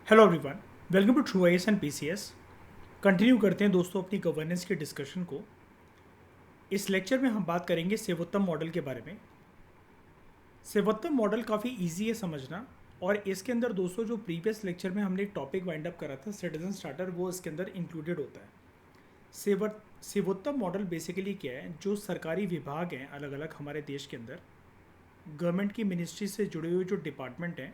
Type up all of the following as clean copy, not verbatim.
Hello everyone, welcome to true I S and P C S. Continue करते हैं दोस्तों अपनी गवर्नेंस के डिस्कशन को। इस लेक्चर में हम बात करेंगे सेवोत्तम मॉडल के बारे में। सेवोत्तम मॉडल काफ़ी इजी है समझना, और इसके अंदर दोस्तों जो प्रीवियस लेक्चर में हमने एक टॉपिक वाइंड अप करा था सिटीजन स्टार्टर, वो इसके अंदर इंक्लूडेड होता है। सेवोत्तम मॉडल बेसिकली क्या है, जो सरकारी विभाग हैं अलग अलग हमारे देश के अंदर, गवर्नमेंट की मिनिस्ट्री से जुड़े हुए जो डिपार्टमेंट हैं,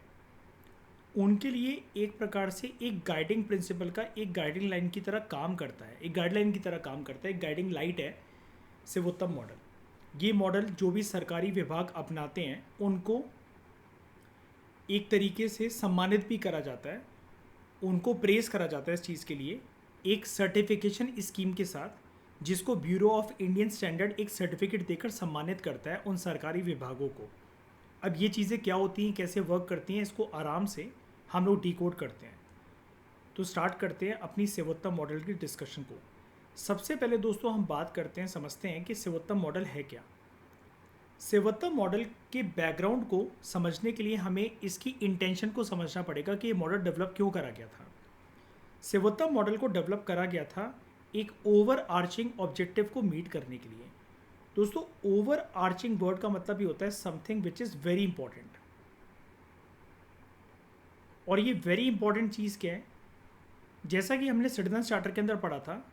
उनके लिए एक प्रकार से एक गाइडिंग प्रिंसिपल का एक गाइडिंग लाइन की तरह काम करता है, एक गाइडलाइन की तरह काम करता है, एक गाइडिंग लाइट है सेवोत्तम मॉडल। ये मॉडल जो भी सरकारी विभाग अपनाते हैं उनको एक तरीके से सम्मानित भी करा जाता है, उनको प्रेस करा जाता है इस चीज़ के लिए एक सर्टिफिकेशन स्कीम के साथ, जिसको ब्यूरो ऑफ इंडियन स्टैंडर्ड एक सर्टिफिकेट देकर सम्मानित करता है उन सरकारी विभागों को। अब ये चीज़ें क्या होती हैं, कैसे वर्क करती हैं, इसको आराम से हम लोग डिकोड करते हैं। तो स्टार्ट करते हैं अपनी सेवोत्तम मॉडल की डिस्कशन को। सबसे पहले दोस्तों हम बात करते हैं, समझते हैं कि सेवोत्तम मॉडल है क्या। सेवोत्तम मॉडल के बैकग्राउंड को समझने के लिए हमें इसकी इंटेंशन को समझना पड़ेगा कि ये मॉडल डेवलप क्यों करा गया था। सेवोत्तम मॉडल को डेवलप करा गया था एक ओवर आर्चिंग ऑब्जेक्टिव को मीट करने के लिए। दोस्तों, ओवर आर्चिंग वर्ड का मतलब ये होता है something which is very important. और ये वेरी इंपॉर्टेंट चीज़ क्या है, जैसा कि हमने सिटीजन स्टार्टर के अंदर पढ़ा था,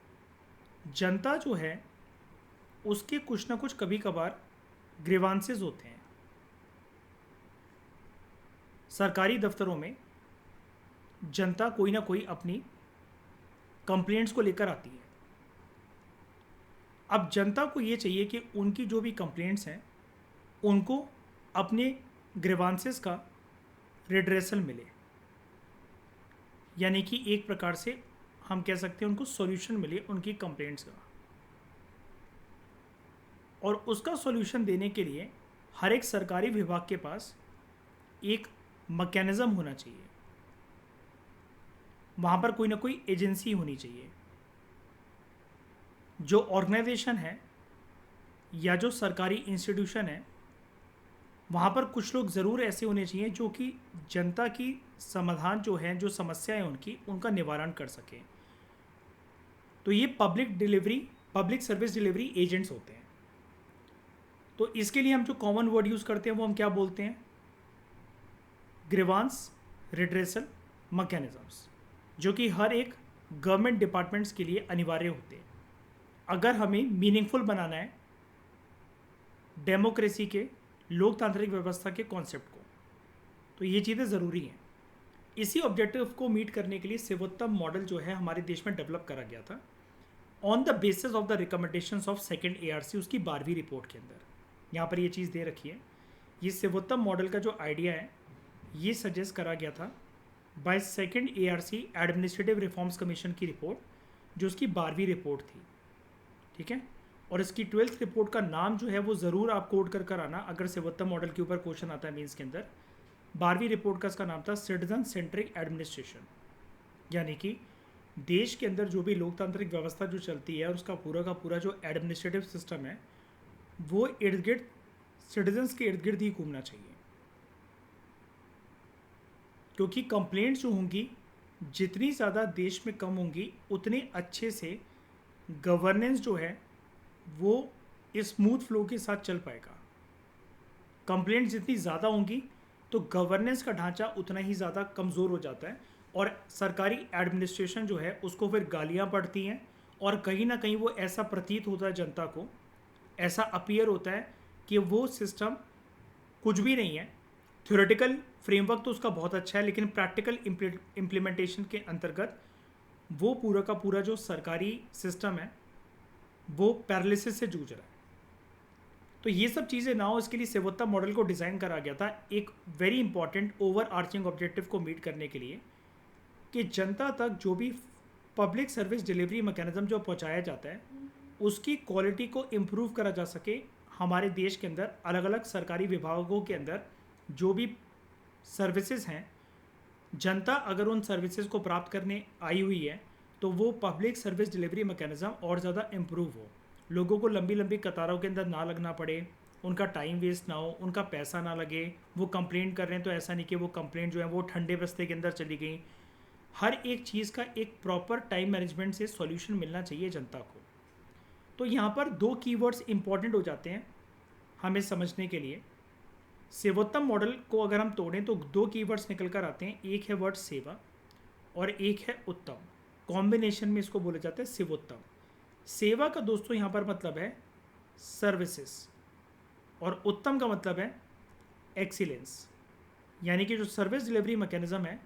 जनता जो है उसके कुछ ना कुछ कभी कभार ग्रीवांसेस होते हैं। सरकारी दफ्तरों में जनता कोई ना कोई अपनी कंप्लेंट्स को लेकर आती है। अब जनता को ये चाहिए कि उनकी जो भी कंप्लेंट्स हैं उनको अपने ग्रीवांसेस का रिड्रेसल मिले, यानी कि एक प्रकार से हम कह सकते हैं उनको सॉल्यूशन मिले उनकी कंप्लेंट्स का। और उसका सॉल्यूशन देने के लिए हर एक सरकारी विभाग के पास एक मैकेनिज़्म होना चाहिए, वहाँ पर कोई ना कोई एजेंसी होनी चाहिए। जो ऑर्गेनाइजेशन है या जो सरकारी इंस्टीट्यूशन है, वहाँ पर कुछ लोग ज़रूर ऐसे होने चाहिए जो कि जनता की समाधान जो है, जो समस्या है उनकी, उनका निवारण कर सकें। तो ये पब्लिक सर्विस डिलीवरी एजेंट्स होते हैं। तो इसके लिए हम जो कॉमन वर्ड यूज़ करते हैं वो हम क्या बोलते हैं, ग्रीवांस रिड्रेसल मैकेनिज़म्स, जो कि हर एक गवर्नमेंट डिपार्टमेंट्स के लिए अनिवार्य होते हैं अगर हमें मीनिंगफुल बनाना है डेमोक्रेसी के, लोकतांत्रिक व्यवस्था के कॉन्सेप्ट को। तो ये चीज़ें ज़रूरी हैं। इसी ऑब्जेक्टिव को मीट करने के लिए सेवोत्तम मॉडल जो है हमारे देश में डेवलप करा गया था on the basis of the recommendations of second ARC, उसकी 12वीं रिपोर्ट के अंदर। यहाँ पर ये चीज़ दे रखी है। ये सेवोत्तम मॉडल का जो आइडिया है ये सजेस्ट करा गया था by second ARC administrative reforms commission की रिपोर्ट, जो उसकी 12वीं रिपोर्ट थी। ठीक है, और इसकी 12th रिपोर्ट का नाम जो है वो ज़रूर आप कोड कर आना अगर सेवोत्तम मॉडल के ऊपर क्वेश्चन आता है मेंस के अंदर। 12वीं रिपोर्ट का इसका नाम था सिटीजन सेंट्रिक एडमिनिस्ट्रेशन, यानी कि देश के अंदर जो भी लोकतांत्रिक व्यवस्था जो चलती है और उसका पूरा का पूरा जो एडमिनिस्ट्रेटिव सिस्टम है वो इर्द गिर्द सिटीजन्स के इर्द गिर्द ही घूमना चाहिए। क्योंकि कंप्लेंट्स जो होंगी जितनी ज़्यादा देश में कम होंगी उतने अच्छे से गवर्नेंस जो है वो स्मूथ फ्लो के साथ चल पाएगा। कंप्लेंट्स जितनी ज़्यादा होंगी तो गवर्नेंस का ढांचा उतना ही ज़्यादा कमज़ोर हो जाता है, और सरकारी एडमिनिस्ट्रेशन जो है उसको फिर गालियाँ पड़ती हैं, और कहीं ना कहीं वो ऐसा प्रतीत होता है जनता को, ऐसा अपीयर होता है कि वो सिस्टम कुछ भी नहीं है। थ्योरेटिकल फ्रेमवर्क तो उसका बहुत अच्छा है, लेकिन प्रैक्टिकल इम्प्लीमेंटेशन के अंतर्गत वो पूरा का पूरा जो सरकारी सिस्टम है वो पैरालिसिस से जूझ रहा है। तो ये सब चीज़ें ना हो, इसके लिए सेवोत्तम मॉडल को डिज़ाइन करा गया था एक very important over arching objective को मीट करने के लिए, कि जनता तक जो भी पब्लिक सर्विस डिलीवरी मैकेनिज्म जो पहुंचाया जाता है उसकी क्वालिटी को इम्प्रूव करा जा सके। हमारे देश के अंदर अलग अलग सरकारी विभागों के अंदर जो भी सर्विसेज हैं, जनता अगर उन सर्विसेज को प्राप्त करने आई हुई है तो वो पब्लिक सर्विस डिलीवरी मैकेनिज़्म और ज़्यादा इम्प्रूव हो, लोगों को लंबी लंबी कतारों के अंदर ना लगना पड़े, उनका टाइम वेस्ट ना हो, उनका पैसा ना लगे। वो कंप्लेंट कर रहे हैं तो ऐसा नहीं कि वो कंप्लेंट जो है वो ठंडे बस्ते के अंदर चली गई, हर एक चीज़ का एक प्रॉपर टाइम मैनेजमेंट से सॉल्यूशन मिलना चाहिए जनता को। तो यहाँ पर दो कीवर्ड्स इंपॉर्टेंट हो जाते हैं हमें समझने के लिए। सेवोत्तम मॉडल को अगर हम तोड़ें तो दो कीवर्ड्स निकल कर आते हैं, एक है वर्ड सेवा और एक है उत्तम। कॉम्बिनेशन में इसको बोला जाता है सेवोत्तम। सेवा का दोस्तों यहाँ पर मतलब है सर्विसेज और उत्तम का मतलब है एक्सीलेंस। यानी कि जो सर्विस डिलीवरी मैकेनिज्म है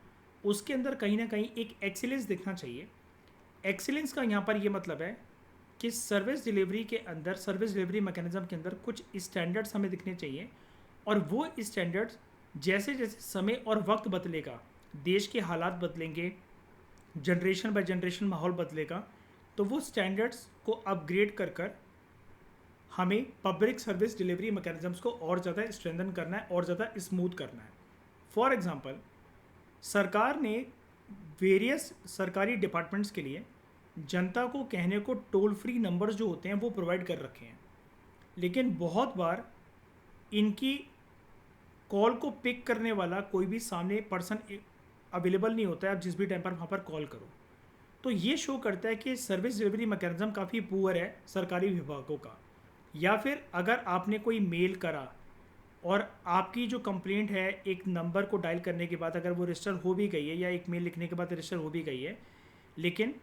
उसके अंदर कहीं ना कहीं एक एक्सीलेंस दिखना चाहिए। एक्सीलेंस का यहाँ पर ये मतलब है कि सर्विस डिलीवरी के अंदर, सर्विस डिलीवरी मैकेनिज्म के अंदर कुछ स्टैंडर्ड्स हमें दिखने चाहिए और वो स्टैंडर्ड्स जैसे जैसे समय और वक्त बदलेगा, देश के हालात बदलेंगे, जनरेशन बाय जनरेशन माहौल बदलेगा, तो वो स्टैंडर्ड्स को अपग्रेड कर कर हमें पब्लिक सर्विस डिलीवरी मैकेनिज्म्स को और ज़्यादा स्ट्रेंथन करना है और ज़्यादा स्मूथ करना है। फॉर एग्जांपल, सरकार ने वेरियस सरकारी डिपार्टमेंट्स के लिए जनता को कहने को टोल फ्री नंबर्स जो होते हैं वो प्रोवाइड कर रखे हैं, लेकिन बहुत बार इनकी कॉल को पिक करने वाला कोई भी सामने पर्सन अवेलेबल नहीं होता है। आप जिस भी टाइम पर वहाँ पर कॉल करो तो ये शो करता है कि सर्विस डिलीवरी मैकेनिज्म काफ़ी पुअर है सरकारी विभागों का। या फिर अगर आपने कोई मेल करा और आपकी जो कंप्लेंट है एक नंबर को डायल करने के बाद अगर वो रजिस्टर हो भी गई है या एक मेल लिखने के बाद रजिस्टर हो भी गई है, लेकिन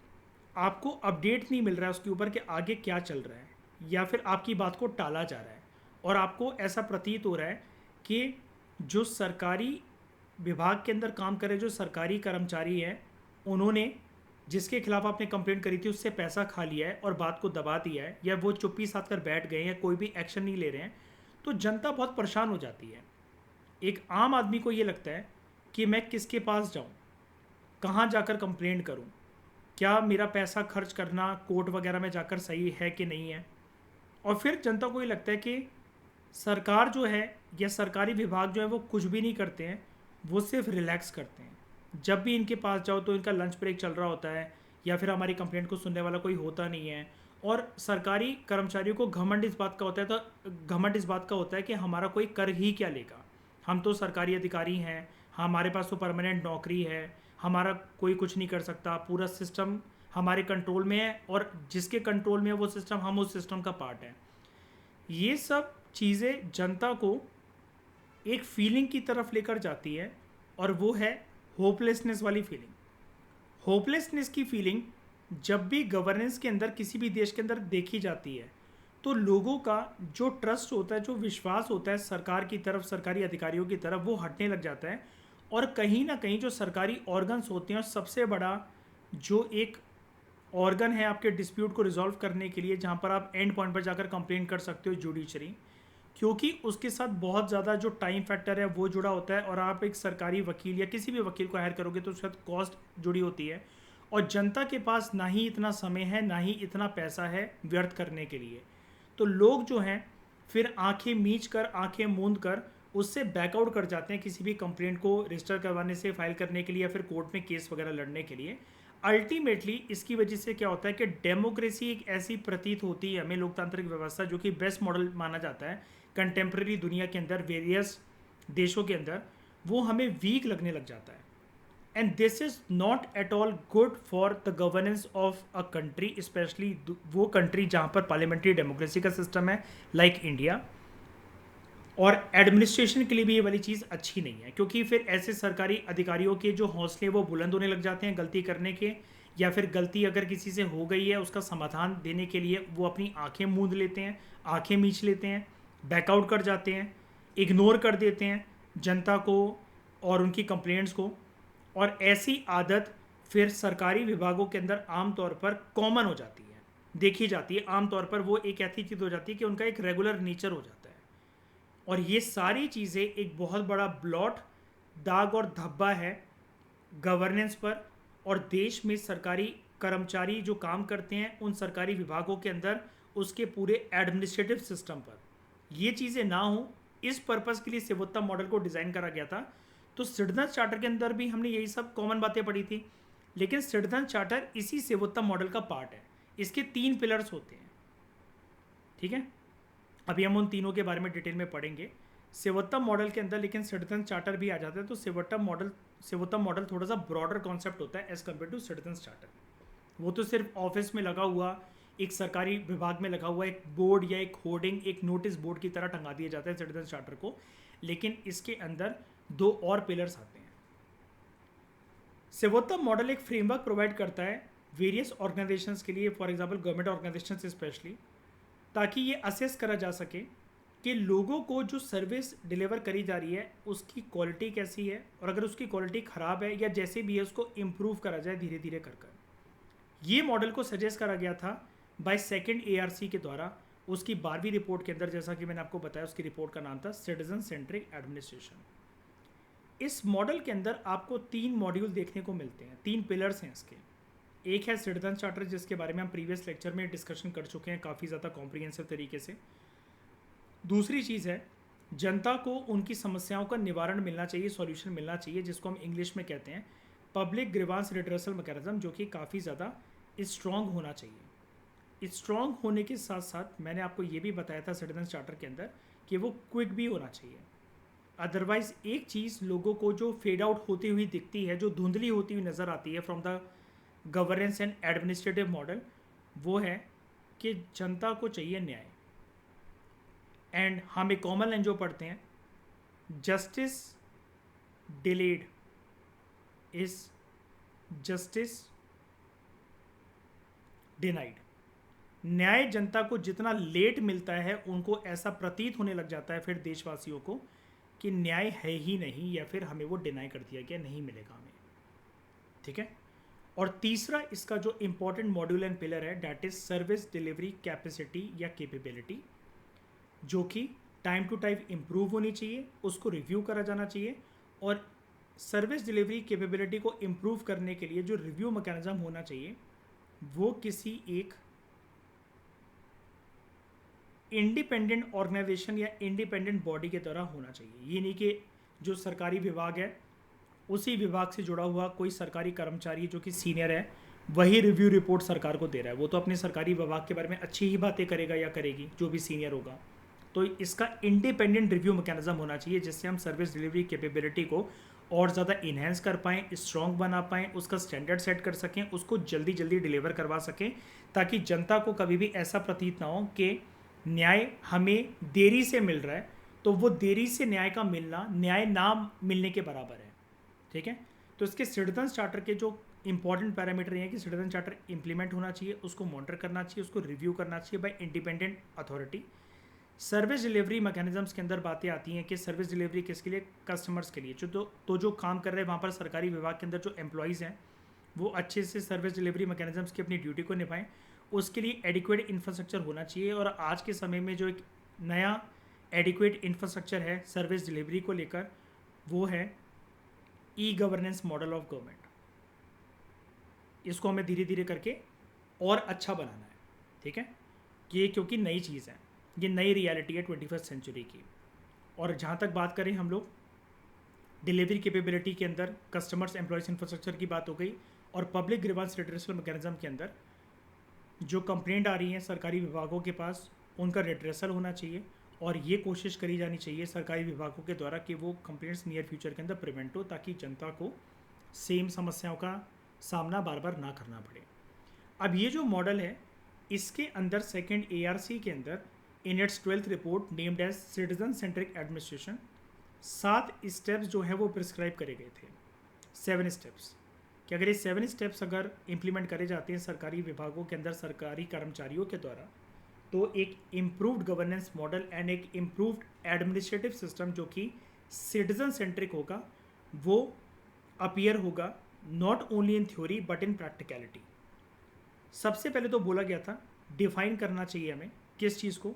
आपको अपडेट नहीं मिल रहा है उसके ऊपर कि आगे क्या चल रहा है, या फिर आपकी बात को टाला जा रहा है और आपको ऐसा प्रतीत हो रहा है कि जो सरकारी विभाग के अंदर काम करे जो सरकारी कर्मचारी हैं उन्होंने जिसके खिलाफ आपने कंप्लेंट करी थी उससे पैसा खा लिया है और बात को दबा दिया है, या वो चुप्पी साध कर बैठ गए हैं, कोई भी एक्शन नहीं ले रहे हैं, तो जनता बहुत परेशान हो जाती है। एक आम आदमी को ये लगता है कि मैं किसके पास जाऊं, कहाँ जाकर कंप्लेंट करूं, क्या मेरा पैसा खर्च करना कोर्ट वगैरह में जाकर सही है कि नहीं है। और फिर जनता को ये लगता है कि सरकार जो है या सरकारी विभाग जो है वो कुछ भी नहीं करते हैं, वो सिर्फ रिलैक्स करते हैं। जब भी इनके पास जाओ तो इनका लंच ब्रेक चल रहा होता है या फिर हमारी कंप्लेंट को सुनने वाला कोई होता नहीं है। और सरकारी कर्मचारियों को घमंड इस बात का होता है, तो घमंड इस बात का होता है कि हमारा कोई कर ही क्या लेगा, हम तो सरकारी अधिकारी हैं, हमारे पास तो परमानेंट नौकरी है, हमारा कोई कुछ नहीं कर सकता, पूरा सिस्टम हमारे कंट्रोल में है और जिसके कंट्रोल में है वो सिस्टम, हम उस सिस्टम का पार्ट है। ये सब चीज़ें जनता को एक फीलिंग की तरफ लेकर जाती है और वो है होपलेसनेस वाली फीलिंग। होपलेसनेस की फीलिंग जब भी गवर्नेंस के अंदर किसी भी देश के अंदर देखी जाती है तो लोगों का जो ट्रस्ट होता है, जो विश्वास होता है सरकार की तरफ, सरकारी अधिकारियों की तरफ, वो हटने लग जाता है। और कहीं ना कहीं जो सरकारी ऑर्गन्स होते हैं और सबसे बड़ा जो एक ऑर्गन है आपके डिस्प्यूट को रिजॉल्व करने के लिए, जहाँ पर आप एंड पॉइंट पर जाकर कंप्लेन कर सकते हो, जुडिशरी, क्योंकि उसके साथ बहुत ज़्यादा जो टाइम फैक्टर है वो जुड़ा होता है और आप एक सरकारी वकील या किसी भी वकील को हायर करोगे तो उसके साथ कॉस्ट जुड़ी होती है और जनता के पास ना ही इतना समय है ना ही इतना पैसा है व्यर्थ करने के लिए। तो लोग जो हैं फिर आंखें मीच कर, आंखें मूंद कर उससे बैकआउट कर जाते हैं किसी भी कंप्लेंट को रजिस्टर करवाने से, फाइल करने के लिए या फिर कोर्ट में केस वगैरह लड़ने के लिए। अल्टीमेटली इसकी वजह से क्या होता है कि डेमोक्रेसी एक ऐसी प्रतीत होती है हमें, लोकतांत्रिक व्यवस्था जो कि बेस्ट मॉडल माना जाता है कंटेम्प्रेरी दुनिया के अंदर, वेरियस देशों के अंदर, वो हमें वीक लगने लग जाता है। And this is not at all good for the governance of a country, specially वो कंट्री जहाँ पर पार्लियामेंट्री डेमोक्रेसी का सिस्टम है लाइक इंडिया। और एडमिनिस्ट्रेशन के लिए भी ये वाली चीज़ अच्छी नहीं है, क्योंकि फिर ऐसे सरकारी अधिकारियों के जो हौसले वो बुलंद होने लग जाते हैं गलती करने के, या फिर गलती अगर किसी से हो गई है उसका समाधान देने के लिए वो अपनी आंखें मूंद लेते हैं, आंखें मीच लेते हैं, बैकआउट कर जाते हैं, इग्नोर कर देते हैं जनता को और उनकी कंप्लेंट्स को। और ऐसी आदत फिर सरकारी विभागों के अंदर आमतौर पर कॉमन हो जाती है, देखी जाती है। आमतौर पर वो एक ऐसी चीज़ हो जाती है कि उनका एक रेगुलर नेचर हो जाता है। और ये सारी चीज़ें एक बहुत बड़ा ब्लॉट, दाग और धब्बा है गवर्नेंस पर और देश में सरकारी कर्मचारी जो काम करते हैं उन सरकारी विभागों के अंदर, उसके पूरे एडमिनिस्ट्रेटिव सिस्टम पर। ये चीज़ें ना हो, इस पर्पज़ के लिए सेवोत्तम मॉडल को डिज़ाइन करा गया था। तो सिटीजन चार्टर के अंदर भी हमने यही सब कॉमन बातें पढ़ी थी, लेकिन सिटीजन चार्टर इसी सेवोत्तम मॉडल का पार्ट है। इसके 3 पिलर्स होते हैं, ठीक है। अभी हम उन तीनों के बारे में डिटेल में पढ़ेंगे सेवोत्तम मॉडल के अंदर, लेकिन सिटीजन चार्टर भी आ जाता है। तो सेवोत्तम मॉडल सेवोत्तम मॉडल थोड़ा सा ब्रॉडर कॉन्सेप्ट होता है as compare to citizens charter. वो तो सिर्फ ऑफिस में लगा हुआ, एक सरकारी विभाग में लगा हुआ एक बोर्ड या एक होर्डिंग, एक नोटिस बोर्ड की तरह टंगा दिया जाता है सिटीजन्स चार्टर को, लेकिन इसके अंदर दो और पिलर्स आते हैं। सेवोत्तम मॉडल एक फ्रेमवर्क प्रोवाइड करता है वेरियस ऑर्गेनाइजेशंस के लिए, for example government organisations specially, ताकि ये असेस करा जा सके कि लोगों को जो सर्विस डिलीवर करी जा रही है उसकी क्वालिटी कैसी है, और अगर उसकी क्वालिटी ख़राब है या जैसे भी है उसको इम्प्रूव करा जाए धीरे धीरे कर। ये मॉडल को सजेस्ट करा गया था बाय सेकंड ARC के द्वारा उसकी 12वीं रिपोर्ट के अंदर। जैसा कि मैंने आपको बताया उसकी रिपोर्ट का नाम था सिटीजन सेंट्रिक एडमिनिस्ट्रेशन। इस मॉडल के अंदर आपको 3 मॉड्यूल देखने को मिलते हैं, 3 पिलर्स हैं इसके। एक है सिटीजन चार्टर, जिसके बारे में हम प्रीवियस लेक्चर में डिस्कशन कर चुके हैं काफ़ी ज़्यादा कॉम्प्रिहेंसिव तरीके से। दूसरी चीज़ है जनता को उनकी समस्याओं का निवारण मिलना चाहिए, सॉल्यूशन मिलना चाहिए, जिसको हम इंग्लिश में कहते हैं पब्लिक ग्रीवांस रिड्रेसल मैकेनिज्म, जो कि काफ़ी ज़्यादा स्ट्रॉन्ग होना चाहिए। स्ट्रॉन्ग होने के साथ साथ मैंने आपको ये भी बताया था सिटीजन चार्टर के अंदर कि वो क्विक भी होना चाहिए। अदरवाइज़ एक चीज़ लोगों को जो फेड आउट होती हुई दिखती है, जो धुंधली होती हुई नज़र आती है from the governance and administrative model, वो है कि जनता को चाहिए न्याय। एंड हम एक कॉमन लाइन जो पढ़ते हैं, justice delayed is justice denied. न्याय जनता को जितना लेट मिलता है उनको ऐसा प्रतीत होने लग जाता है फिर देशवासियों को कि न्याय है ही नहीं, या फिर हमें वो डिनाई कर दिया गया, नहीं मिलेगा हमें। ठीक है। और तीसरा इसका जो इंपॉर्टेंट मॉड्यूल एंड पिलर है that is service delivery capacity या कैपेबिलिटी, जो कि टाइम टू टाइम इम्प्रूव होनी चाहिए, उसको रिव्यू करा जाना चाहिए। और सर्विस डिलीवरी कैपेबिलिटी को इम्प्रूव करने के लिए जो रिव्यू मैकेनिज्म होना चाहिए वो किसी एक इंडिपेंडेंट ऑर्गेनाइजेशन या इंडिपेंडेंट बॉडी के द्वारा होना चाहिए। ये नहीं कि जो सरकारी विभाग है उसी विभाग से जुड़ा हुआ कोई सरकारी कर्मचारी जो कि सीनियर है वही रिव्यू रिपोर्ट सरकार को दे रहा है। वो तो अपने सरकारी विभाग के बारे में अच्छी ही बातें करेगा या करेगी जो भी सीनियर होगा। तो इसका इंडिपेंडेंट रिव्यू मैकेनिज्म होना चाहिए, जिससे हम सर्विस डिलीवरी कैपेबिलिटी को और ज़्यादा इन्हेंस कर पाएँ, स्ट्रॉन्ग बना पाएँ, उसका स्टैंडर्ड सेट कर सकें, उसको जल्दी जल्दी डिलीवर करवा सकें, ताकि जनता को कभी भी ऐसा प्रतीत ना हो कि न्याय हमें देरी से मिल रहा है, तो वो देरी से न्याय का मिलना न्याय ना मिलने के बराबर है। ठीक है। तो इसके सिटीजन चार्टर के जो इंपॉर्टेंट पैरामीटर हैं कि सिटीजन चार्टर इंप्लीमेंट होना चाहिए, उसको मॉनिटर करना चाहिए, उसको रिव्यू करना चाहिए bye independent authority. Service delivery mechanisms के अंदर बातें आती हैं कि सर्विस डिलीवरी किसके लिए, कस्टमर्स के लिए। जो काम कर रहे हैं वहाँ पर सरकारी विभाग के अंदर जो एम्प्लॉयज़ हैं वो अच्छे से सर्विस डिलीवरी मैकेनिज्म्स की अपनी ड्यूटी को निभाएं, उसके लिए एडिक्वेट इंफ्रास्ट्रक्चर होना चाहिए। और आज के समय में जो एक नया एडिक्वेट इंफ्रास्ट्रक्चर है सर्विस डिलीवरी को लेकर वो है ई-गवर्नेंस मॉडल ऑफ गवर्नमेंट। इसको हमें धीरे धीरे करके और अच्छा बनाना है। ठीक है। ये क्योंकि नई चीज़ है, ये नई रियलिटी है 21st सेंचुरी की। और जहाँ तक बात करें हम लोग डिलीवरी कैपेबिलिटी के अंदर कस्टमर्स एम्प्लॉयज़ इंफ्रास्ट्रक्चर की बात हो गई, और पब्लिक ग्रीवांस रिड्रेसल मैकेनिज्म के अंदर जो कंप्लेंट आ रही हैं सरकारी विभागों के पास उनका रिड्रेसल होना चाहिए, और ये कोशिश करी जानी चाहिए सरकारी विभागों के द्वारा कि वो कंप्लेंट्स नियर फ्यूचर के अंदर प्रिवेंट हो, ताकि जनता को सेम समस्याओं का सामना बार बार ना करना पड़े। अब ये जो मॉडल है इसके अंदर सेकंड ARC के अंदर in its 12th report named as citizen centric administration 7 steps जो है वो प्रिस्क्राइब करे गए थे। 7 स्टेप्स कि अगर ये 7 स्टेप्स अगर इम्प्लीमेंट करे जाते हैं सरकारी विभागों के अंदर सरकारी कर्मचारियों के द्वारा, तो एक इम्प्रूव्ड गवर्नेंस मॉडल एंड एक इम्प्रूव्ड एडमिनिस्ट्रेटिव सिस्टम जो कि सिटीजन सेंट्रिक होगा वो अपीयर होगा, not only in theory but in practicality. सबसे पहले तो बोला गया था डिफाइन करना चाहिए हमें किस चीज़ को,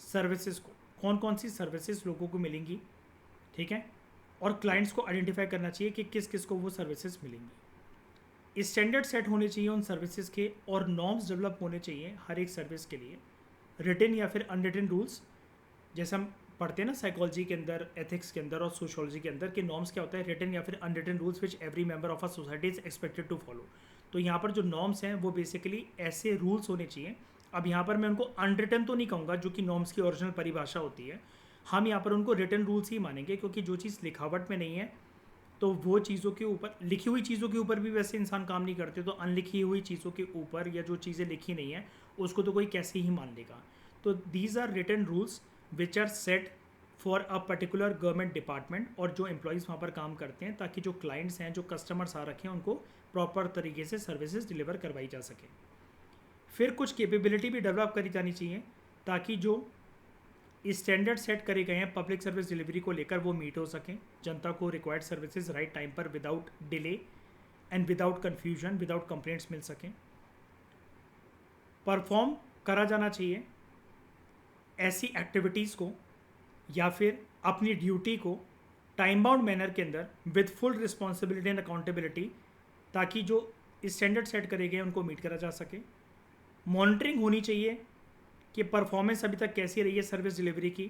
सर्विसेज को, कौन कौन सी सर्विसेज लोगों को मिलेंगी। ठीक है। और क्लाइंट्स को आइडेंटिफाई करना चाहिए कि किस किस को वो सर्विसेज मिलेंगी। स्टैंडर्ड सेट होने चाहिए उन सर्विसेज के, और नॉर्म्स डेवलप होने चाहिए हर एक सर्विस के लिए, रिटन या फिर अनरिटन रूल्स। जैसे हम पढ़ते हैं ना साइकोलॉजी के अंदर, एथिक्स के अंदर और सोशियोलॉजी के अंदर कि नॉर्म्स क्या होता है, रिटन या फिर unwritten rules which every member of a society is expected to follow. तो यहाँ पर जो नॉर्म्स हैं वो बेसिकली ऐसे रूल्स होने चाहिए। अब यहाँ पर मैं उनको अनरिटन तो नहीं कहूँगा जो कि नॉर्म्स की ओरिजिनल परिभाषा होती है, हम यहाँ पर उनको रिटन रूल्स ही मानेंगे, क्योंकि जो चीज़ लिखावट में नहीं है तो वो चीज़ों के ऊपर, लिखी हुई चीज़ों के ऊपर भी वैसे इंसान काम नहीं करते, तो अनलिखी हुई चीज़ों के ऊपर या जो चीज़ें लिखी नहीं है उसको तो कोई कैसे ही मान लेगा। तो these are written rules which are set for a particular government department, और जो एम्प्लॉयज़ वहाँ पर काम करते हैं, ताकि जो क्लाइंट्स हैं, जो कस्टमर्स आ रखे हैं, उनको प्रॉपर तरीके से सर्विसेज डिलीवर करवाई जा सके। फिर कुछ कैपेबिलिटी भी डेवलप करी जानी चाहिए ताकि जो स्टैंडर्ड सेट करे गए हैं पब्लिक सर्विस डिलीवरी को लेकर वो मीट हो सकें, जनता को रिक्वायर्ड सर्विसेज राइट टाइम पर without delay and without confusion, without complaints मिल सकें। परफॉर्म करा जाना चाहिए ऐसी एक्टिविटीज़ को या फिर अपनी ड्यूटी को टाइम बाउंड मैनर के अंदर with full responsibility and accountability, ताकि जो स्टैंडर्ड सेट करे गए उनको मीट करा जा सके। मॉनिटरिंग होनी चाहिए कि परफॉर्मेंस अभी तक कैसी रही है सर्विस डिलीवरी की,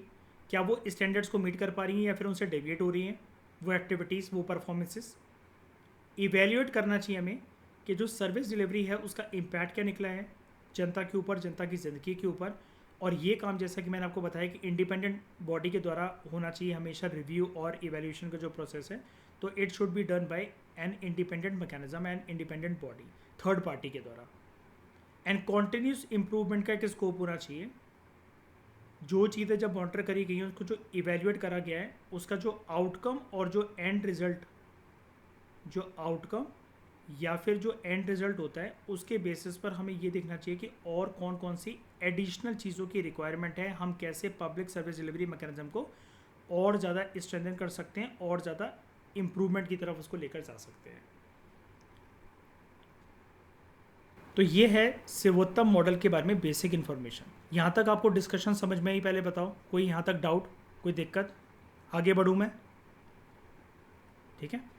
क्या वो स्टैंडर्ड्स को मीट कर पा रही हैं या फिर उनसे डेविएट हो रही हैं वो एक्टिविटीज़, वो परफॉर्मेंसेस। इवेल्यूएट करना चाहिए हमें कि जो सर्विस डिलीवरी है उसका इम्पैक्ट क्या निकला है जनता के ऊपर, जनता की ज़िंदगी के ऊपर। और ये काम जैसा कि मैंने आपको बताया कि इंडिपेंडेंट बॉडी के द्वारा होना चाहिए हमेशा रिव्यू और इवैल्यूएशन का जो प्रोसेस है, तो it should be done by an independent mechanism and independent body, third party के द्वारा। एंड कॉन्टिन्यूस इम्प्रूवमेंट का एक स्कोप होना चाहिए। जो चीज़ें जब मॉनिटर करी गई हैं उसको जो इवेल्युएट करा गया है उसका जो आउटकम और जो एंड रिजल्ट, जो आउटकम या फिर जो एंड रिजल्ट होता है उसके बेसिस पर हमें ये देखना चाहिए कि और कौन कौन सी एडिशनल चीज़ों की रिक्वायरमेंट है, हम कैसे पब्लिक सर्विस डिलीवरी मैकेनिज्म को और ज़्यादा स्ट्रेंथन कर सकते हैं और ज़्यादा इम्प्रूवमेंट की तरफ उसको लेकर जा सकते हैं। तो ये है सेवोत्तम मॉडल के बारे में बेसिक इन्फॉर्मेशन। यहाँ तक आपको डिस्कशन समझ में आई? पहले बताओ, कोई यहाँ तक डाउट, कोई दिक्कत? आगे बढ़ूँ मैं? ठीक है।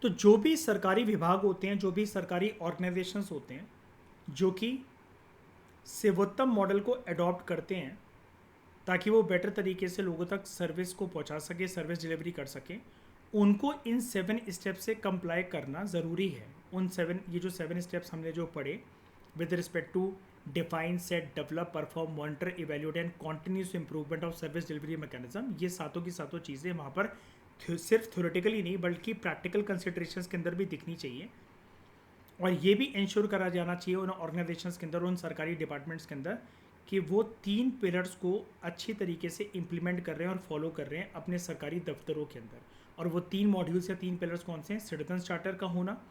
तो जो भी सरकारी विभाग होते हैं, जो भी सरकारी ऑर्गेनाइजेशंस होते हैं जो कि सेवोत्तम मॉडल को अडॉप्ट करते हैं ताकि वो बेटर तरीके से लोगों तक सर्विस को पहुंचा सके, सर्विस डिलीवरी कर सके, उनको इन 7 स्टेप से कंप्लाई करना ज़रूरी है। उन 7, ये जो 7 स्टेप्स हमने जो पढ़े with respect to define, set, develop, perform, monitor, evaluate and continuous improvement of service delivery mechanism, ये सातों की सातों चीज़ें वहाँ पर सिर्फ थ्योरेटिकली नहीं बल्कि प्रैक्टिकल कंसिडरेशंस के अंदर भी दिखनी चाहिए। और ये भी इंश्योर करा जाना चाहिए उन ऑर्गेनाइजेशंस के अंदर, उन सरकारी डिपार्टमेंट्स के अंदर, कि वो 3 पिलर्स को अच्छी तरीके से इम्प्लीमेंट कर रहे हैं और फॉलो कर रहे हैं अपने सरकारी दफ्तरों के अंदर। और वो 3 मॉड्यूल्स या 3 पिलर्स कौन से हैं? सिटीजन चार्टर का होना,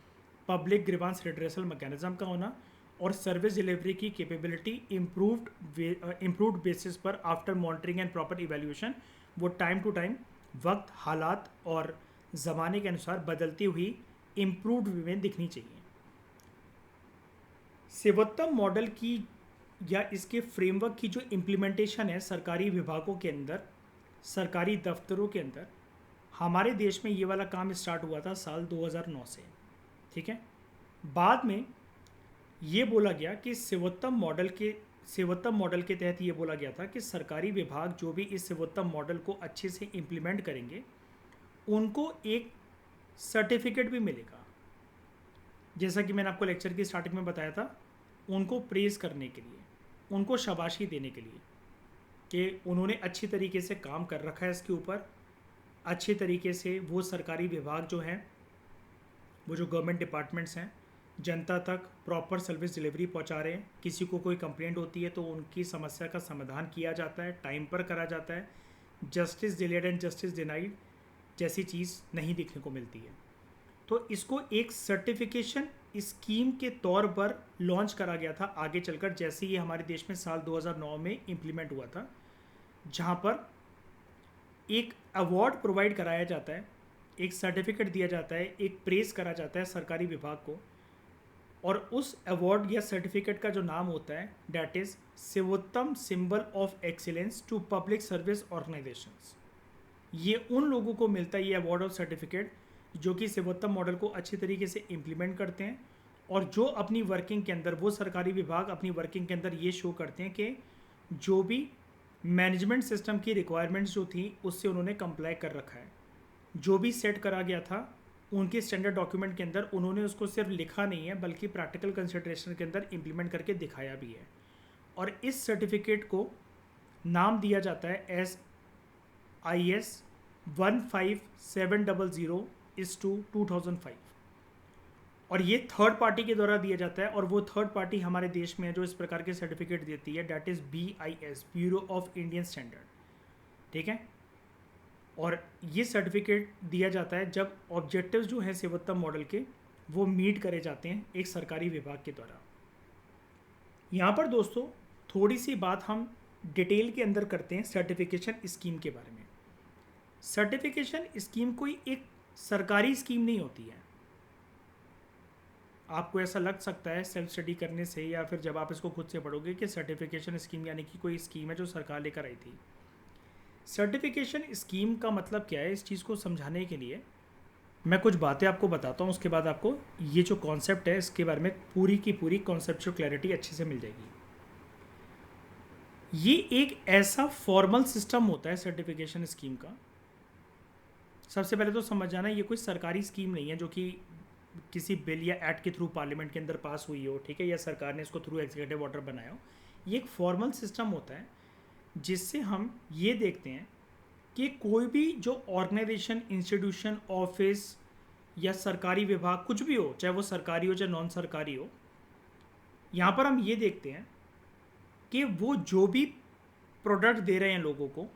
पब्लिक ग्रीवांस रिड्रेसल मैकेनिज्म का होना, और सर्विस डिलीवरी की कैपेबिलिटी इम्प्रूव्ड बेसिस पर after monitoring and proper evaluation, वो टाइम टू टाइम वक्त, हालात और ज़माने के अनुसार बदलती हुई इम्प्रूव्ड वे में दिखनी चाहिए। सेवोत्तम मॉडल की या इसके फ्रेमवर्क की जो इम्प्लीमेंटेशन है सरकारी विभागों के अंदर, सरकारी दफ्तरों के अंदर, हमारे देश में ये वाला काम स्टार्ट हुआ था साल 2009 से। ठीक है। बाद में ये बोला गया कि सेवोत्तम मॉडल के तहत ये बोला गया था कि सरकारी विभाग जो भी इस सेवोत्तम मॉडल को अच्छे से इम्प्लीमेंट करेंगे उनको एक सर्टिफिकेट भी मिलेगा। जैसा कि मैंने आपको लेक्चर की स्टार्टिंग में बताया था, उनको प्रेज़ करने के लिए, उनको शाबाशी देने के लिए कि उन्होंने अच्छी तरीके से काम कर रखा है इसके ऊपर, अच्छे तरीके से वो सरकारी विभाग जो हैं, वो जो गवर्नमेंट डिपार्टमेंट्स हैं, जनता तक प्रॉपर सर्विस डिलीवरी पहुंचा रहे हैं। किसी को कोई कंप्लेंट होती है तो उनकी समस्या का समाधान किया जाता है, टाइम पर करा जाता है। Justice delayed and justice denied जैसी चीज़ नहीं देखने को मिलती है। तो इसको एक सर्टिफिकेशन स्कीम के तौर पर लॉन्च करा गया था आगे चलकर, जैसे ये हमारे देश में साल 2009 में इम्प्लीमेंट हुआ था, जहाँ पर एक अवार्ड प्रोवाइड कराया जाता है, एक सर्टिफिकेट दिया जाता है, एक प्रेज़ करा जाता है सरकारी विभाग को, और उस अवार्ड या सर्टिफिकेट का जो नाम होता है that is Sevottam symbol of excellence to public service organisations. ये उन लोगों को मिलता है ये अवार्ड और सर्टिफिकेट जो कि सेवोत्तम मॉडल को अच्छी तरीके से इम्प्लीमेंट करते हैं और जो अपनी वर्किंग के अंदर, वो सरकारी विभाग अपनी वर्किंग के अंदर ये शो करते हैं कि जो भी मैनेजमेंट सिस्टम की रिक्वायरमेंट्स जो थी उससे उन्होंने कंप्लाई कर रखा है। जो भी सेट करा गया था उनके स्टैंडर्ड डॉक्यूमेंट के अंदर उन्होंने उसको सिर्फ लिखा नहीं है बल्कि प्रैक्टिकल कंसिडरेशन के अंदर इम्प्लीमेंट करके दिखाया भी है। और इस सर्टिफिकेट को नाम दिया जाता है एज IS 15700/2005, और ये थर्ड पार्टी के द्वारा दिया जाता है। और वो थर्ड पार्टी हमारे देश में है जो इस प्रकार के सर्टिफिकेट देती है, that is BIS, bureau of Indian standard. ठीक है, और ये सर्टिफिकेट दिया जाता है जब ऑब्जेक्टिव्स जो हैं सेवोत्तम मॉडल के वो मीट करे जाते हैं एक सरकारी विभाग के द्वारा। यहाँ पर दोस्तों थोड़ी सी बात हम डिटेल के अंदर करते हैं सर्टिफिकेशन स्कीम के बारे में। सर्टिफिकेशन स्कीम कोई एक सरकारी स्कीम नहीं होती है। आपको ऐसा लग सकता है सेल्फ स्टडी करने से या फिर जब आप इसको खुद से पढ़ोगे कि सर्टिफिकेशन स्कीम यानी कि कोई स्कीम है जो सरकार लेकर आई थी। सर्टिफिकेशन स्कीम का मतलब क्या है, इस चीज़ को समझाने के लिए मैं कुछ बातें आपको बताता हूँ। उसके बाद आपको ये जो कॉन्सेप्ट है इसके बारे में पूरी की पूरी कॉन्सेप्चुअल क्लैरिटी अच्छे से मिल जाएगी। ये एक ऐसा फॉर्मल सिस्टम होता है सर्टिफिकेशन स्कीम का। सबसे पहले तो समझ जाना ये कोई सरकारी स्कीम नहीं है जो कि किसी बिल या एक्ट के थ्रू पार्लियामेंट के अंदर पास हुई हो, ठीक है, या सरकार ने इसको थ्रू एग्जीक्यूटिव ऑर्डर बनाया हो। ये एक फॉर्मल सिस्टम होता है जिससे हम ये देखते हैं कि कोई भी जो ऑर्गेनाइजेशन, इंस्टीट्यूशन, ऑफिस या सरकारी विभाग कुछ भी हो, चाहे वो सरकारी हो चाहे नॉन सरकारी हो, यहाँ पर हम ये देखते हैं कि वो जो भी प्रोडक्ट दे रहे हैं लोगों को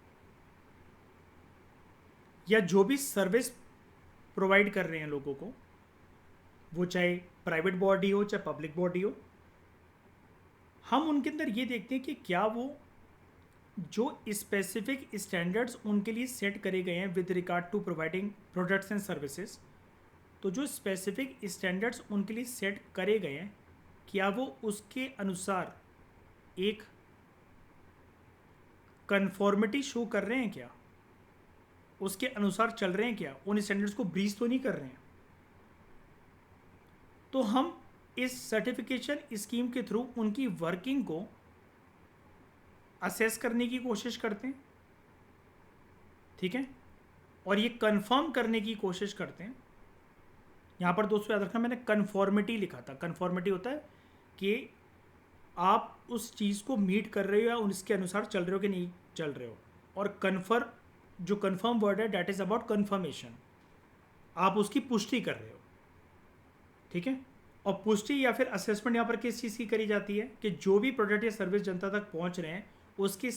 या जो भी सर्विस प्रोवाइड कर रहे हैं लोगों को, वो चाहे प्राइवेट बॉडी हो चाहे पब्लिक बॉडी हो, हम उनके अंदर ये देखते हैं कि क्या वो जो स्पेसिफिक स्टैंडर्ड्स उनके लिए सेट करे गए हैं with regard to providing products and services, तो जो स्पेसिफिक स्टैंडर्ड्स उनके लिए सेट करे गए हैं क्या वो उसके अनुसार एक कन्फॉर्मिटी शो कर रहे हैं, क्या उसके अनुसार चल रहे हैं, क्या उन स्टैंडर्ड्स को ब्रीच तो नहीं कर रहे हैं। तो हम इस सर्टिफिकेशन स्कीम के थ्रू उनकी वर्किंग को असेस करने की कोशिश करते हैं, ठीक है, और ये कंफर्म करने की कोशिश करते हैं। यहाँ पर दोस्तों याद रखना मैंने कन्फॉर्मिटी लिखा था। कन्फॉर्मिटी होता है कि आप उस चीज़ को मीट कर रहे हो या उसके अनुसार चल रहे हो कि नहीं चल रहे हो। और जो कन्फर्म वर्ड है डैट इज़ अबाउट कन्फर्मेशन, आप उसकी पुष्टि कर रहे हो, ठीक है। और पुष्टि या फिर असेसमेंट यहाँ पर किस चीज़ की करी जाती है कि जो भी प्रोडक्ट या सर्विस जनता तक पहुँच रहे हैं उसकी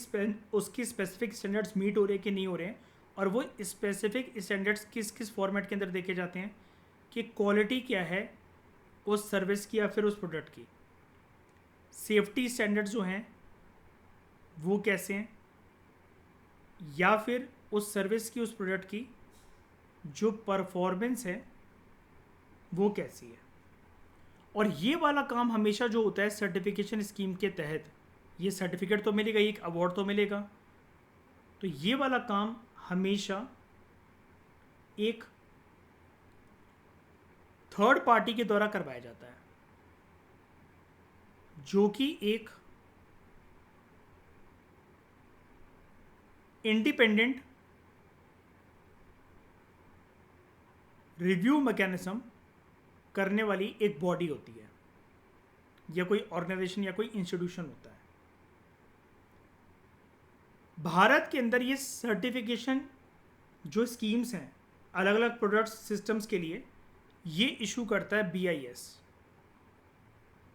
स्पेसिफिक स्टैंडर्ड्स मीट हो रहे हैं कि नहीं हो रहे हैं। और वो स्पेसिफिक स्टैंडर्ड्स किस किस फॉर्मेट के अंदर देखे जाते हैं कि क्वालिटी क्या है उस सर्विस की या फिर उस प्रोडक्ट की, सेफ्टी स्टैंडर्ड्स जो हैं वो कैसे हैं, या फिर उस सर्विस की, उस प्रोडक्ट की जो परफॉर्मेंस है वो कैसी है। और ये वाला काम हमेशा जो होता है सर्टिफिकेशन स्कीम के तहत, ये सर्टिफिकेट तो मिलेगा, एक अवार्ड तो मिलेगा, तो ये वाला काम हमेशा एक थर्ड पार्टी के द्वारा करवाया जाता है जो कि एक इंडिपेंडेंट रिव्यू मैकेनिज्म करने वाली एक बॉडी होती है या कोई ऑर्गेनाइजेशन या कोई इंस्टीट्यूशन होता है। भारत के अंदर ये सर्टिफिकेशन जो स्कीम्स हैं अलग अलग प्रोडक्ट सिस्टम्स के लिए ये इशू करता है BIS,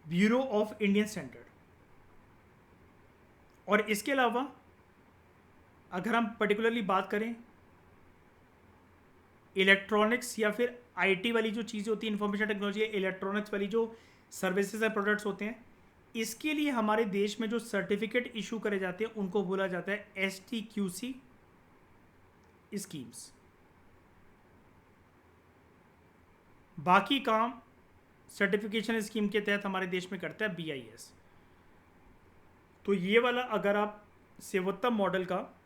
bureau of Indian standard. और इसके अलावा अगर हम पर्टिकुलरली बात करें इलेक्ट्रॉनिक्स या फिर IT वाली जो चीज़ें होती है, इंफॉर्मेशन टेक्नोलॉजी, इलेक्ट्रॉनिक्स वाली जो सर्विसेज एंड प्रोडक्ट्स होते हैं, इसके लिए हमारे देश में जो सर्टिफिकेट इशू करे जाते हैं उनको बोला जाता है STQC स्कीम्स। बाकी काम सर्टिफिकेशन स्कीम के तहत हमारे देश में करता है BIS। तो ये वाला अगर आप सेवोत्तम मॉडल का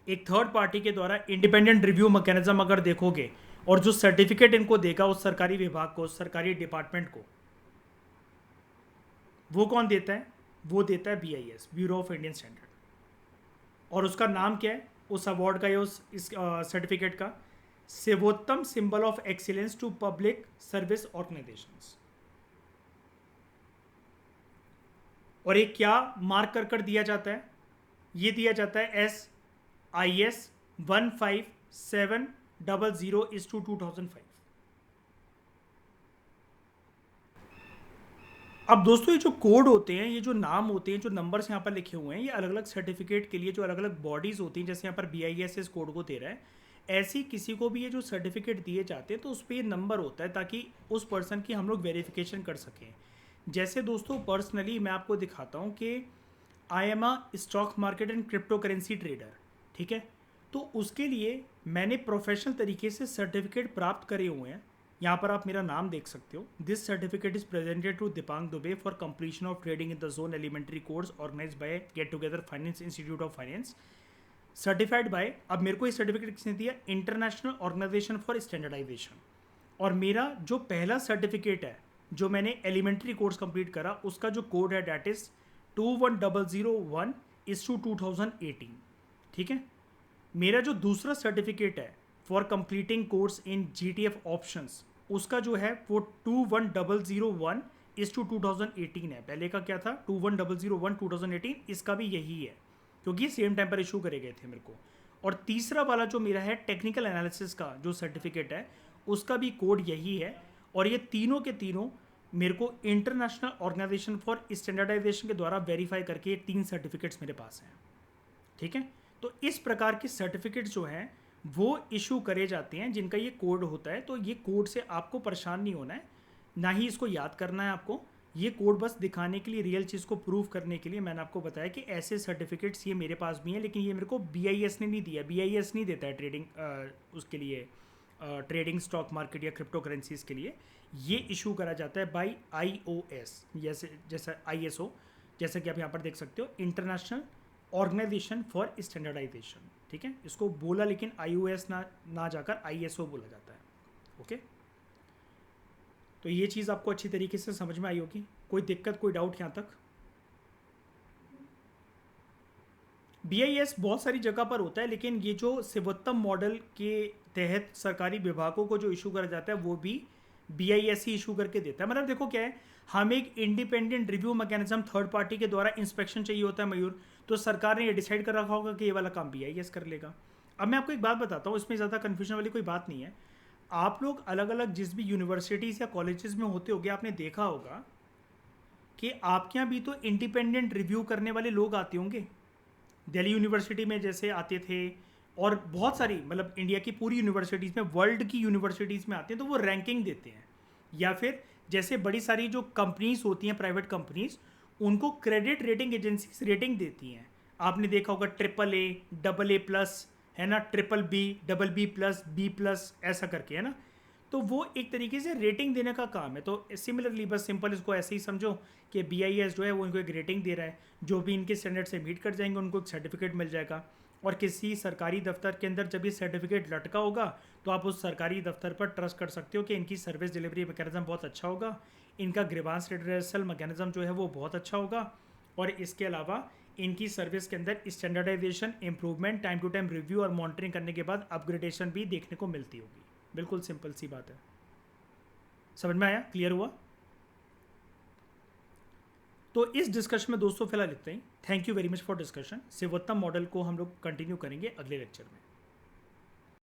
एक थर्ड पार्टी के द्वारा इंडिपेंडेंट रिव्यू मैकेनिज्म अगर देखोगे और जो सर्टिफिकेट इनको देगा उस सरकारी विभाग को, उस सरकारी डिपार्टमेंट को, वो कौन देता है? वो देता है BIS, bureau of Indian standard. और उसका नाम क्या है उस अवार्ड का या उस सर्टिफिकेट का? Sevottam symbol of excellence to public service organisations. और ये क्या मार्क कर दिया जाता है? ये दिया जाता है SIS 700:2005। अब दोस्तों ये जो कोड होते हैं, ये जो नाम होते हैं, जो नंबर्स यहाँ पर लिखे हुए हैं, ये अलग अलग सर्टिफिकेट के लिए जो अलग अलग बॉडीज़ होती हैं, जैसे यहाँ पर BIS इस कोड को दे रहा है, ऐसी किसी को भी ये जो सर्टिफिकेट दिए जाते हैं तो उस पर ये नंबर होता है ताकि उस पर्सन की हम लोग वेरिफिकेशन कर सकें। जैसे दोस्तों पर्सनली मैं आपको दिखाता हूँ कि I am a stock market and crypto currency trader, ठीक है। तो उसके लिए मैंने प्रोफेशनल तरीके से सर्टिफिकेट प्राप्त करे हुए हैं। यहाँ पर आप मेरा नाम देख सकते हो। This certificate is presented to Dipang Dubey for completion of trading in the zone elementary course organise by get together finance institute of finance, certified by, अब मेरे को ये सर्टिफिकेट किसने दिया, इंटरनेशनल ऑर्गेनाइजेशन फॉर स्टैंडर्डाइजेशन। और मेरा जो पहला सर्टिफिकेट है जो मैंने एलिमेंट्री कोर्स कंप्लीट करा, उसका जो कोड है डैट इज 21001/2018, ठीक है। मेरा जो दूसरा सर्टिफिकेट है for completing course in GTF options, उसका जो है वो 21001/2018 है। पहले का क्या था 21001/2018, इसका भी यही है क्योंकि सेम टाइम पर इशू करे गए थे मेरे को। और तीसरा वाला जो मेरा है टेक्निकल एनालिसिस का जो सर्टिफिकेट है, उसका भी कोड यही है। और ये तीनों के तीनों मेरे को इंटरनेशनल ऑर्गेनाइजेशन फॉर स्टैंडर्डाइजेशन के द्वारा वेरीफाई करके ये 3 सर्टिफिकेट्स मेरे पास हैं, ठीक है। तो इस प्रकार के सर्टिफिकेट जो हैं वो इशू करे जाते हैं जिनका ये कोड होता है। तो ये कोड से आपको परेशान नहीं होना है, ना ही इसको याद करना है आपको। ये कोड बस दिखाने के लिए, रियल चीज़ को प्रूव करने के लिए मैंने आपको बताया कि ऐसे सर्टिफिकेट्स ये मेरे पास भी हैं, लेकिन ये मेरे को BIS ने नहीं दिया। BIS नहीं देता है ट्रेडिंग उसके लिए, ट्रेडिंग स्टॉक मार्केट या क्रिप्टो करेंसीज के लिए। ये इशू करा जाता है बाई IOS, जैसा ISO, जैसा कि आप यहाँ पर देख सकते हो, इंटरनेशनल ऑर्गेनाइजेशन फॉर स्टैंडर्डाइजेशन, ठीक है। इसको बोला लेकिन IOS ना जाकर ISO बोला जाता है, ओके। तो ये चीज़ आपको अच्छी तरीके से समझ में आई होगी। कोई दिक्कत, कोई डाउट यहाँ तक? BIS बहुत सारी जगह पर होता है, लेकिन ये जो सेवोत्तम मॉडल के तहत सरकारी विभागों को जो इशू करा जाता है वो भी BIS ही इशू करके देता है। मतलब देखो क्या है, हम एक independent review mechanism third party के द्वारा इंस्पेक्शन चाहिए होता है मयूर, तो सरकार ने ये डिसाइड कर रखा होगा कि ये वाला काम BIS कर लेगा। अब मैं आपको एक बात बताता हूँ, इसमें ज़्यादा कन्फ्यूजन वाली कोई बात नहीं है। आप लोग अलग अलग जिस भी यूनिवर्सिटीज़ या कॉलेजेस में होते होगे, आपने देखा होगा कि आपके यहाँ भी तो इंडिपेंडेंट रिव्यू करने वाले लोग आते होंगे। दिल्ली यूनिवर्सिटी में जैसे आते थे, और बहुत सारी, मतलब इंडिया की पूरी यूनिवर्सिटीज़ में, वर्ल्ड की यूनिवर्सिटीज़ में आते हैं, तो वो रैंकिंग देते हैं। या फिर जैसे बड़ी सारी जो कंपनीज होती हैं, प्राइवेट कंपनीज, उनको क्रेडिट रेटिंग एजेंसीज रेटिंग देती हैं। आपने देखा होगा AAA, AA+, है ना, BBB, BB+, B+, ऐसा करके, है ना। तो वो एक तरीके से रेटिंग देने का काम है। तो सिमिलरली बस सिंपल इसको ऐसे ही समझो कि BIS जो है वो इनको एक रेटिंग दे रहा है। जो भी इनके स्टैंडर्ड से मीट कर जाएंगे उनको एक सर्टिफिकेट मिल जाएगा। और किसी सरकारी दफ्तर के अंदर जब ये सर्टिफिकेट लटका होगा तो आप उस सरकारी दफ्तर पर ट्रस्ट कर सकते हो कि इनकी सर्विस डिलीवरी मैकेनिज्म बहुत अच्छा होगा, इनका ग्रीवांस रिड्रेसल मैकेनिज्म जो है वो बहुत अच्छा होगा, और इसके अलावा इनकी सर्विस के अंदर standardisation, improvement, time to time review और मॉनिटरिंग करने के बाद अपग्रेडेशन भी देखने को मिलती होगी। बिल्कुल सिंपल सी बात है। समझ में आया? क्लियर हुआ? तो इस डिस्कशन में दोस्तों फिलहाल इतना ही। Thank you very much for discussion. Sevottam model को हम लोग कंटिन्यू करेंगे अगले लेक्चर में।